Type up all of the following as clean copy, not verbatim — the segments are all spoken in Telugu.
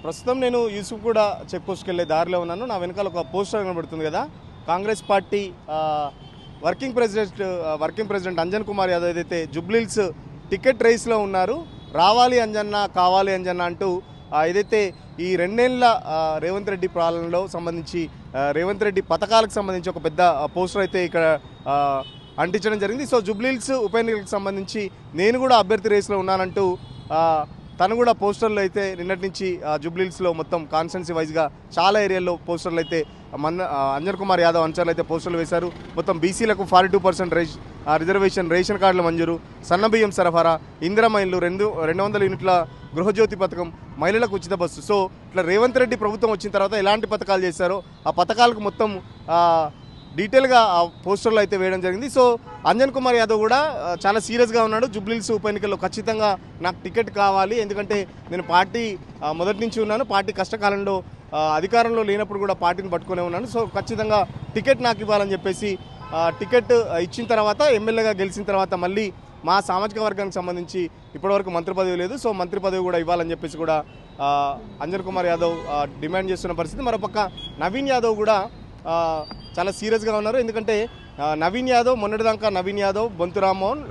ప్రస్తుతం నేను యూసుఫ్గూడ చెక్ పోస్ట్కి వెళ్ళే దారిలో ఉన్నాను. నా వెనకాల ఒక పోస్టర్ కనబడుతుంది కదా. Congress party working president Anjan Kumar Yadav ఏదైతే జుబ్లీహిల్స్ టికెట్ రేస్లో ఉన్నారు, రావాలి అంజన్న కావాలి అంజన్న అంటూ ఏదైతే ఈ 2 నెలల రేవంత్ రెడ్డి పాలనలో సంబంధించి రేవంత్ రెడ్డి పథకాలకు సంబంధించి ఒక పెద్ద పోస్టర్ అయితే ఇక్కడ అంటించడం జరిగింది. సో జుబ్లీహిల్స్ ఉప ఎన్నికలకు సంబంధించి నేను కూడా అభ్యర్థి రేస్లో ఉన్నానంటూ తను కూడా పోస్టర్లు అయితే నిన్నటి నుంచి జుబ్లీహిల్స్లో మొత్తం కాన్స్టిట్యున్సీ వైజ్గా చాలా ఏరియాల్లో పోస్టర్లు అయితే అంజన్ కుమార్ యాదవ్ అనుచరులు అయితే పోస్టర్లు వేశారు. మొత్తం బీసీలకు 42% రిజర్వేషన్, రేషన్ కార్డుల మంజూరు, సన్నబియ్యం సరఫరా, ఇందిరమ్మ ఇల్లు, 200 యూనిట్ల గృహజ్యోతి పథకం, మహిళలకు ఉచిత బస్సు. సో ఇట్లా రేవంత్ రెడ్డి ప్రభుత్వం వచ్చిన తర్వాత ఎలాంటి పథకాలు చేశారో ఆ పథకాలకు మొత్తం డీటెయిల్గా ఆ పోస్టర్లు అయితే వేయడం జరిగింది. సో అంజన్ కుమార్ యాదవ్ కూడా చాలా సీరియస్గా ఉన్నాడు. జుబ్లీహిల్స్ ఉప ఎన్నికల్లో ఖచ్చితంగా నాకు టికెట్ కావాలి, ఎందుకంటే నేను పార్టీ మొదటి నుంచి ఉన్నాను, పార్టీ కష్టకాలంలో అధికారంలో లేనప్పుడు కూడా పార్టీని పట్టుకునే ఉన్నాను. సో ఖచ్చితంగా టికెట్ నాకు ఇవ్వాలని చెప్పేసి టికెట్ ఇచ్చిన తర్వాత ఎమ్మెల్యేగా గెలిచిన తర్వాత మళ్ళీ మా సామాజిక వర్గానికి సంబంధించి ఇప్పటివరకు మంత్రి పదవి లేదు, సో మంత్రి పదవి కూడా ఇవ్వాలని చెప్పేసి కూడా అంజన్ కుమార్ యాదవ్ డిమాండ్ చేస్తున్న పరిస్థితి. మరోపక్క నవీన్ యాదవ్ కూడా చాలా సీరియస్గా ఉన్నారు. ఎందుకంటే నవీన్ యాదవ్ మొన్నటిదాకా నవీన్ యాదవ్, బొంతు రామ్మోహన్,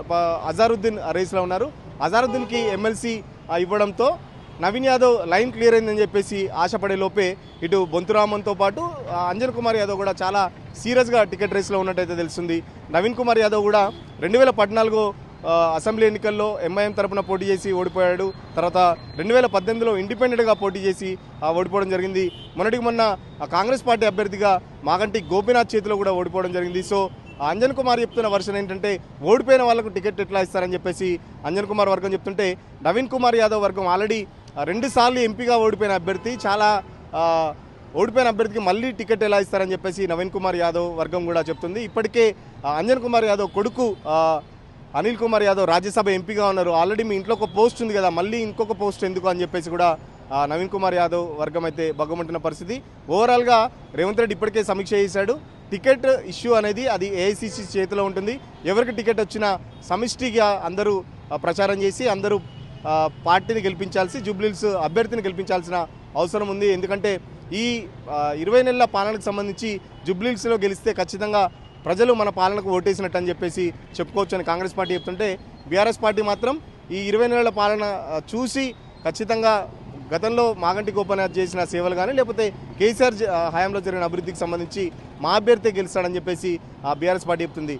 అజారుద్దీన్ రేస్లో ఉన్నారు. అజారుద్దీన్కి ఎమ్మెల్సీ ఇవ్వడంతో నవీన్ యాదవ్ లైన్ క్లియర్ అయిందని చెప్పేసి ఆశపడే లోపే ఇటు బొంతు రామ్మోహన్తో పాటు అంజన్ కుమార్ యాదవ్ కూడా చాలా సీరియస్గా టికెట్ రేస్లో ఉన్నట్టయితే తెలుస్తుంది. నవీన్ కుమార్ యాదవ్ కూడా 2014 అసెంబ్లీ ఎన్నికల్లో ఎంఐఎం తరపున పోటీ చేసి ఓడిపోయాడు. తర్వాత 2018లో ఇండిపెండెంట్గా పోటీ చేసి ఓడిపోవడం జరిగింది. మొన్న కాంగ్రెస్ పార్టీ అభ్యర్థిగా మాగంటి గోపీనాథ్ చేతిలో కూడా ఓడిపోవడం జరిగింది. సో అంజన్ కుమార్ చెప్తున్న వర్షన్ ఏంటంటే ఓడిపోయిన వాళ్ళకు టికెట్ ఎట్లా ఇస్తారని చెప్పేసి అంజన్ కుమార్ వర్గం చెప్తుంటే, నవీన్ కుమార్ యాదవ్ వర్గం ఆల్రెడీ 2 సార్లు ఎంపీగా ఓడిపోయిన అభ్యర్థి, చాలా ఓడిపోయిన అభ్యర్థికి మళ్ళీ టికెట్ ఎలా ఇస్తారని చెప్పేసి నవీన్ కుమార్ యాదవ్ వర్గం కూడా చెప్తుంది. ఇప్పటికే అంజన్ కుమార్ యాదవ్ కొడుకు అనిల్ కుమార్ యాదవ్ రాజ్యసభ ఎంపీగా ఉన్నారు. ఆల్రెడీ మీ ఇంట్లో ఒక పోస్ట్ ఉంది కదా, మళ్ళీ ఇంకొక పోస్ట్ ఎందుకు అని చెప్పేసి కూడా నవీన్ కుమార్ యాదవ్ వర్గం అయితే బగ్గమంటున్న పరిస్థితి. ఓవరాల్గా రేవంత్ రెడ్డి ఇప్పటికే సమీక్ష చేశాడు. టికెట్ ఇష్యూ అనేది అది ఏఐసీసీ చేతిలో ఉంటుంది. ఎవరికి టికెట్ వచ్చినా సమిష్టిగా అందరూ ప్రచారం చేసి అందరూ పార్టీని గెలిపించాల్సి, జుబ్లీహిల్స్ అభ్యర్థిని గెలిపించాల్సిన అవసరం ఉంది. ఎందుకంటే ఈ 20 నెలల పాలనకు సంబంధించి జుబ్లీహిల్స్లో గెలిస్తే ఖచ్చితంగా ప్రజలు మన పాలనకు ఓటేసినట్టు అని చెప్పేసి చెప్పుకోవచ్చు అని కాంగ్రెస్ పార్టీ చెప్తుంటే, బీఆర్ఎస్ పార్టీ మాత్రం ఈ 20 నెలల పాలన చూసి ఖచ్చితంగా గతంలో మాగంటి గోపీనాథ్ చేసిన సేవలు కానీ లేకపోతే కేసీఆర్ హయాంలో జరిగిన అభివృద్ధికి సంబంధించి మా అభ్యర్థి గెలుస్తాడని చెప్పేసి బీఆర్ఎస్ పార్టీ చెప్తుంది.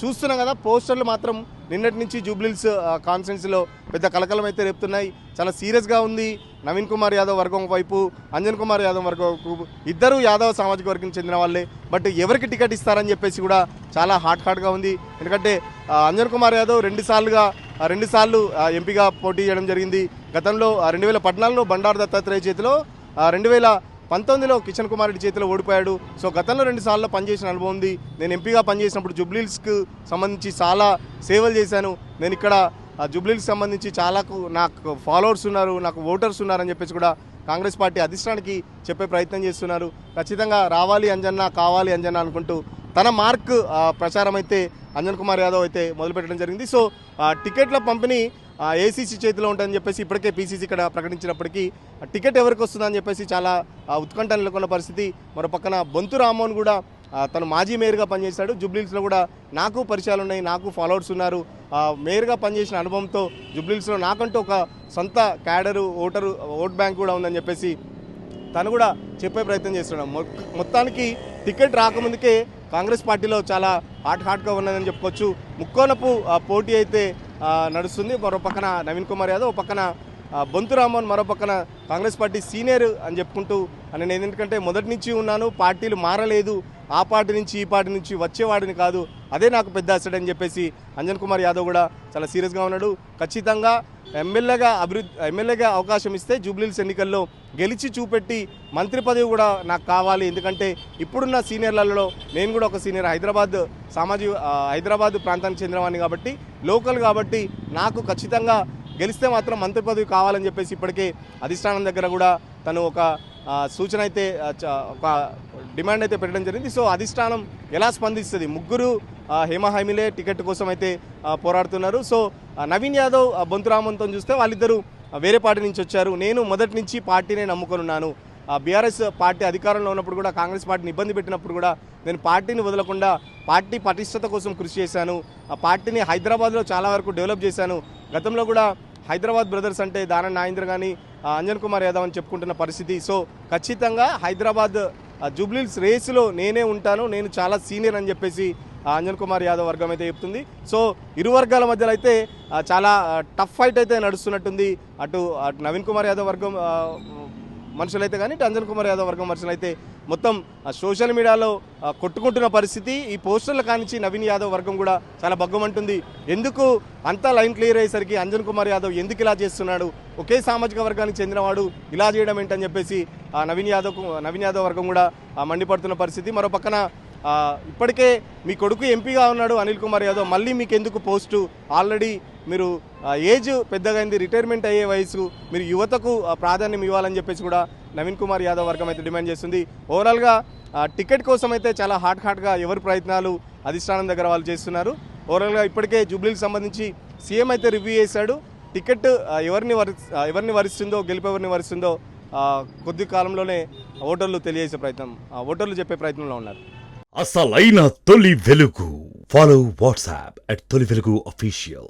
చూస్తున్నాం కదా, పోస్టర్లు మాత్రం నిన్నటి నుంచి జుబ్లీహిల్స్ కాన్స్టిట్యున్సీలో పెద్ద కలకలం అయితే రేపుతున్నాయి. చాలా సీరియస్గా ఉంది. నవీన్ కుమార్ యాదవ్ వర్గం వైపు, అంజన్ కుమార్ యాదవ్ వర్గం వైపు, ఇద్దరు యాదవ్ సామాజిక వర్గం చెందిన వాళ్ళే. బట్ ఎవరికి టికెట్ ఇస్తారని చెప్పేసి కూడా చాలా హాట్గా ఉంది. ఎందుకంటే అంజన్ కుమార్ యాదవ్ 2 సార్లు ఎంపీగా పోటీ చేయడం జరిగింది. గతంలో 2014లో బండారు దత్తాత్రేయ చేతిలో, 2019లో కిషన్ కుమార్ రెడ్డి చేతిలో ఓడిపోయాడు. సో గతంలో 2 సార్లు పనిచేసిన అనుభవం ఉంది. నేను ఎంపీగా పనిచేసినప్పుడు జుబ్లీహిల్స్కి సంబంధించి చాలా సేవలు చేశాను. నేను ఇక్కడ జుబ్లీహిల్స్కి సంబంధించి నాకు ఫాలోవర్స్ ఉన్నారు, నాకు ఓటర్స్ ఉన్నారని చెప్పేసి కూడా కాంగ్రెస్ పార్టీ అధిష్టానానికి చెప్పే ప్రయత్నం చేస్తున్నారు. ఖచ్చితంగా రావాలి అంజన్న కావాలి అంజన్న అనుకుంటూ తన మార్క్ ప్రచారం అయితే అంజన్ కుమార్ యాదవ్ అయితే మొదలుపెట్టడం జరిగింది. సో టికెట్ల పంపిణీ ఏసీసీ చేతిలో ఉంటుందని చెప్పేసి ఇప్పటికే పీసీసీ ఇక్కడ ప్రకటించినప్పటికీ టికెట్ ఎవరికి వస్తుందని చెప్పేసి చాలా ఉత్కంఠ నెలకొన్న పరిస్థితి. మరో పక్కన బొంతు రామ్మోహన్ కూడా తను మాజీ మేయర్గా పనిచేశాడు. జుబ్లీహిల్స్లో కూడా నాకు పరిచయాలు ఉన్నాయి, నాకు ఫాలోవర్స్ ఉన్నారు. మేయర్గా పనిచేసిన అనుభవంతో జుబ్లీహిల్స్లో నాకంటూ ఒక సొంత క్యాడరు ఓట్ బ్యాంక్ కూడా ఉందని చెప్పేసి తను కూడా చెప్పే ప్రయత్నం చేస్తున్నాం. మొత్తానికి టికెట్ రాకముందుకే కాంగ్రెస్ పార్టీలో చాలా హాట్గా ఉన్నదని చెప్పుకోవచ్చు. ముక్కోనపు పోటీ అయితే నడుస్తుంది. మరో పక్కన నవీన్ కుమార్ యాదవ్, ఒక పక్కన బొంతు రామ్మోహన్, మరో పక్కన కాంగ్రెస్ పార్టీ సీనియర్ అని చెప్పుకుంటూ నేను ఎందుకంటే మొదటి నుంచి ఉన్నాను, పార్టీలు మారలేదు, ఆ పార్టీ నుంచి ఈ పార్టీ నుంచి వచ్చేవాడిని కాదు, అదే నాకు పెద్ద అసెట్ అని చెప్పేసి అంజన్ కుమార్ యాదవ్ కూడా చాలా సీరియస్గా ఉన్నాడు. ఖచ్చితంగా ఎమ్మెల్యేగా అవకాశం ఇస్తే జుబ్లీహిల్స్ ఎన్నికల్లో గెలిచి చూపెట్టి మంత్రి పదవి కూడా నాకు కావాలి. ఎందుకంటే ఇప్పుడున్న సీనియర్లలో నేను కూడా ఒక సీనియర్, హైదరాబాద్ ప్రాంతానికి చెందినవాడిని కాబట్టి, లోకల్ కాబట్టి నాకు ఖచ్చితంగా గెలిస్తే మాత్రం మంత్రి పదవి కావాలని చెప్పేసి ఇప్పటికే అధిష్టానం దగ్గర కూడా తను ఒక సూచన అయితే ఒక డిమాండ్ అయితే పెట్టడం జరిగింది. సో అధిష్టానం ఎలా స్పందిస్తుంది? ముగ్గురు హేమహామీలే టికెట్ కోసం అయితే పోరాడుతున్నారు. సో నవీన్ యాదవ్ బొంతు రామ్మోహన్తో చూస్తే వాళ్ళిద్దరూ వేరే పార్టీ నుంచి వచ్చారు. నేను మొదటి నుంచి పార్టీనే నమ్ముకొనున్నాను. బీఆర్ఎస్ పార్టీ అధికారంలో ఉన్నప్పుడు కూడా, కాంగ్రెస్ పార్టీని ఇబ్బంది పెట్టినప్పుడు కూడా నేను పార్టీని వదలకుండా పార్టీ పటిష్టత కోసం కృషి చేశాను. ఆ పార్టీని హైదరాబాద్లో చాలా వరకు డెవలప్ చేశాను. గతంలో కూడా హైదరాబాద్ బ్రదర్స్ అంటే దానం నాగేంద్ర కానీ అంజన్ కుమార్ యాదవ్ అని చెప్పుకుంటున్న పరిస్థితి. సో ఖచ్చితంగా హైదరాబాద్ జూబ్లీహిల్స్ రేసులో నేనే ఉంటాను, నేను చాలా సీనియర్ అని చెప్పేసి అంజన్ కుమార్ యాదవ్ వర్గం అయితే చెప్తుంది. సో ఇరు వర్గాల మధ్యలో అయితే చాలా టఫ్ ఫైట్ అయితే నడుస్తున్నట్టుంది. అటు నవీన్ కుమార్ యాదవ్ వర్గం మనుషులైతే కానీ ఇటు అంజన్ కుమార్ యాదవ్ వర్గం మనుషులైతే మొత్తం సోషల్ మీడియాలో కొట్టుకుంటున్న పరిస్థితి. ఈ పోస్టర్ల కానించి నవీన్ యాదవ్ వర్గం కూడా చాలా బగ్గమంటుంది. ఎందుకు అంతా లైన్ క్లియర్ అయ్యేసరికి అంజన్ కుమార్ యాదవ్ ఎందుకు ఇలా చేస్తున్నాడు, ఒకే సామాజిక వర్గానికి చెందినవాడు ఇలా చేయడం ఏంటని చెప్పేసి నవీన్ యాదవ్ వర్గం కూడా మండిపడుతున్న పరిస్థితి. మరో పక్కన ఇప్పటికే మీ కొడుకు ఎంపీగా ఉన్నాడు అనిల్ కుమార్ యాదవ్, మళ్ళీ మీకు ఎందుకు పోస్టు, ఆల్రెడీ మీరు ఏజ్ పెద్దగా అయింది, రిటైర్మెంట్ అయ్యే వయసు, మీరు యువతకు ప్రాధాన్యం ఇవ్వాలని చెప్పేసి కూడా నవీన్ కుమార్ యాదవ్ వర్గం అయితే డిమాండ్ చేస్తుంది. ఓవరాల్గా టికెట్ కోసం అయితే చాలా హాట్గా ఎవరి ప్రయత్నాలు అధిష్టానం దగ్గర వాళ్ళు చేస్తున్నారు. ఓవరాల్గా ఇప్పటికే జూబ్లీకి సంబంధించి సీఎం అయితే రివ్యూ చేశాడు. టికెట్ ఎవరిని వరిస్తుందో, గెలుపు ఎవరిని వరిస్తుందో కొద్ది కాలంలోనే ఓటర్లు ఓటర్లు చెప్పే ప్రయత్నంలో ఉన్నారు. అసలైన తొలి వెలుగు. ఫాలో వాట్సాప్ @తొలి వెలుగు official.